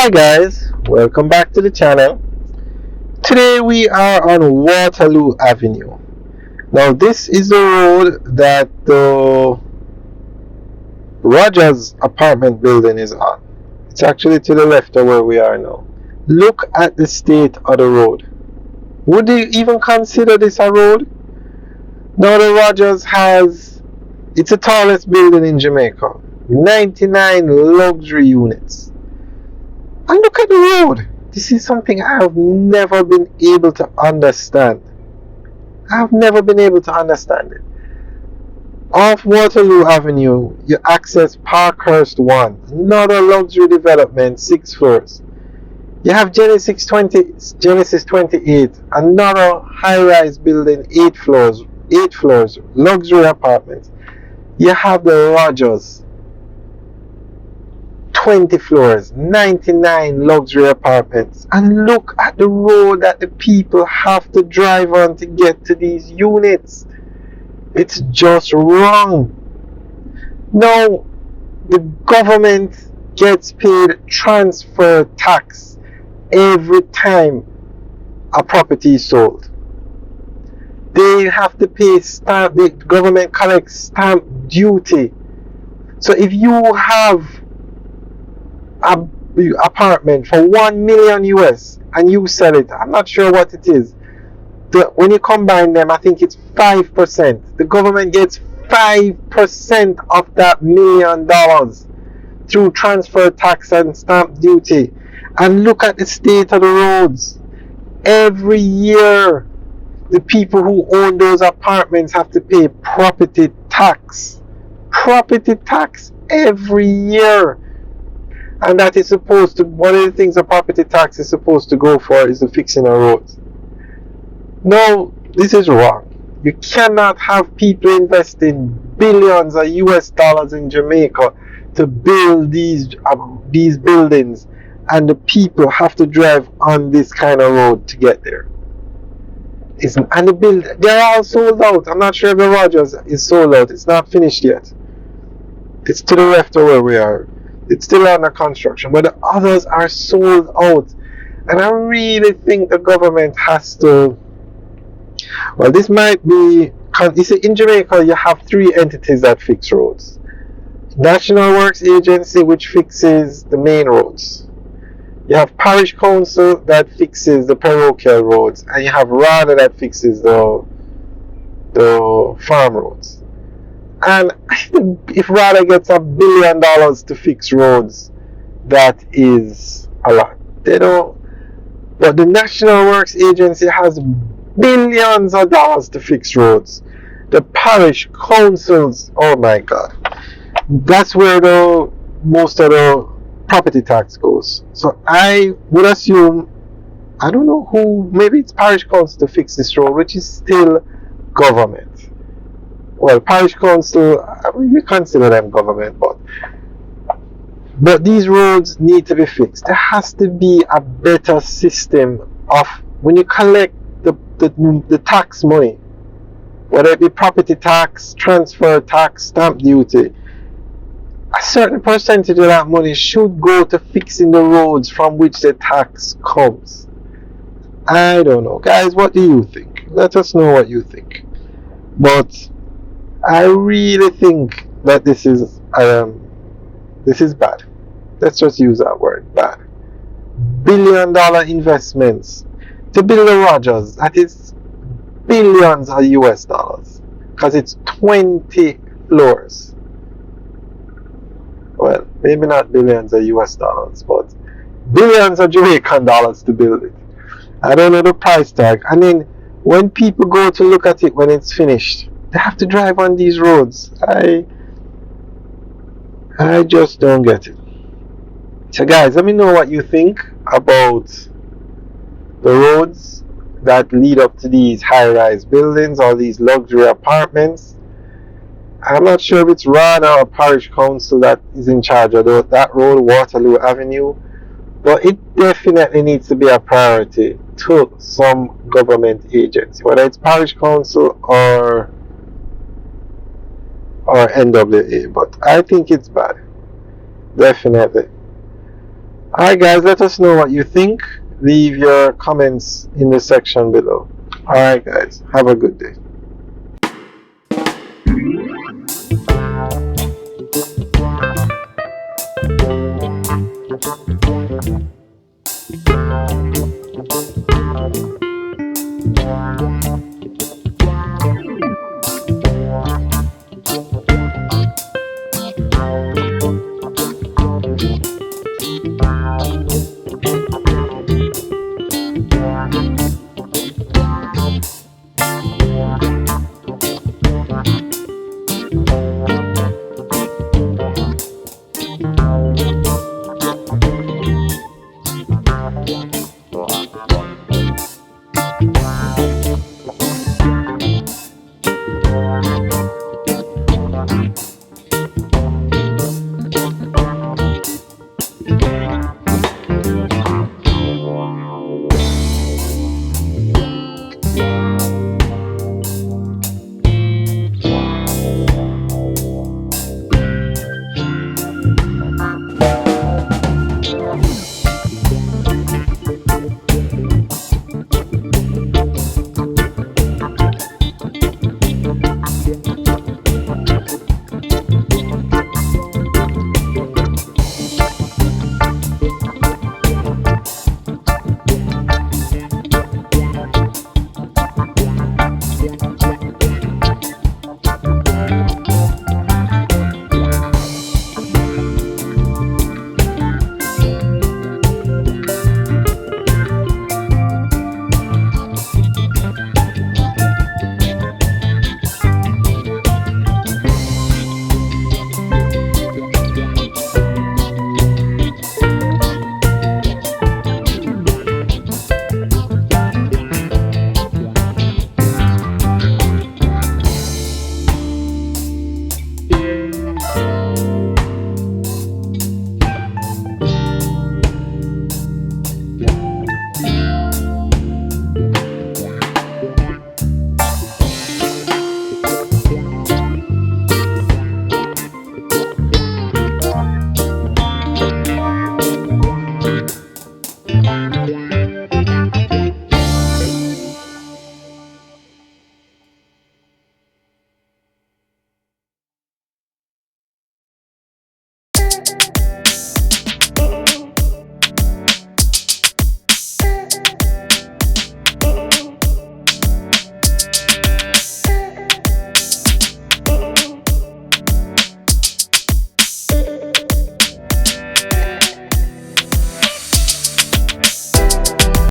Hi guys, welcome back to the channel. Today we are on Waterloo Avenue. Now this is the road that the Rogers apartment building is on. It's actually to the left of where we are now. Look at the state of the road. Would you even consider this a road? Now the Rogers it's the tallest building in Jamaica. 99 luxury units. And look at the road. This is something I have never been able to understand. I have never been able to understand it. Off Waterloo Avenue, you access Parkhurst 1, another luxury development, 6 floors. You have Genesis 28, another high-rise building, 8 floors, luxury apartments. You have the Rogers, 20 floors, 99 luxury apartments. And look at the road that the people have to drive on to get to these units. It's just wrong. Now, the government gets paid transfer tax every time a property is sold. They have to pay stamp, the government collects stamp duty. So if you have an apartment for 1 million US and you sell it, I'm not sure what it is. When you combine them, I think it's 5%. The government gets 5% of that $1 million through transfer tax and stamp duty. And look at the state of the roads. Every year, the people who own those apartments have to pay property tax. Property tax every year. And that is supposed to, one of the things a property tax is supposed to go for is the fixing of roads. No, this is wrong. You cannot have people investing billions of US dollars in Jamaica to build these buildings, and the people have to drive on this kind of road to get there. They're all sold out. I'm not sure if the Rogers is sold out. It's not finished yet. It's to the left of where we are. It's still under construction, but the others are sold out. And I really think the government has to, well, this might be, you see, in Jamaica you have 3 entities that fix roads. National Works Agency, which fixes the main roads. You have Parish Council that fixes the parochial roads, and you have RADA that fixes the farm roads. And if RADA gets $1 billion to fix roads, that is a lot. They don't. But the National Works Agency has billions of dollars to fix roads. The parish councils, oh my God, that's where most of the property tax goes. So I would assume, I don't know who, maybe it's parish council to fix this road, which is still government. Well, parish council, we consider them government, but these roads need to be fixed. There has to be a better system of, when you collect the tax money, whether it be property tax, transfer tax, stamp duty, a certain percentage of that money should go to fixing the roads from which the tax comes. I don't know. Guys, what do you think? Let us know what you think. But I really think that this is bad. Let's just use that word, bad. $1 billion investments to build the Rogers. That is billions of US dollars, because it's 20 floors. Well, maybe not billions of US dollars, but billions of Jamaican dollars to build it. I don't know the price tag. I mean, when people go to look at it when it's finished, they have to drive on these roads. I just don't get it. So guys, let me know what you think about the roads that lead up to these high-rise buildings or these luxury apartments. I'm not sure if it's RADA or Parish Council that is in charge of that road, Waterloo Avenue, but it definitely needs to be a priority to some government agency, whether it's Parish Council or NWA. But I think it's bad, definitely. Alright, guys, let us know what you think. Leave your comments in the section below. Alright, guys, have a good day.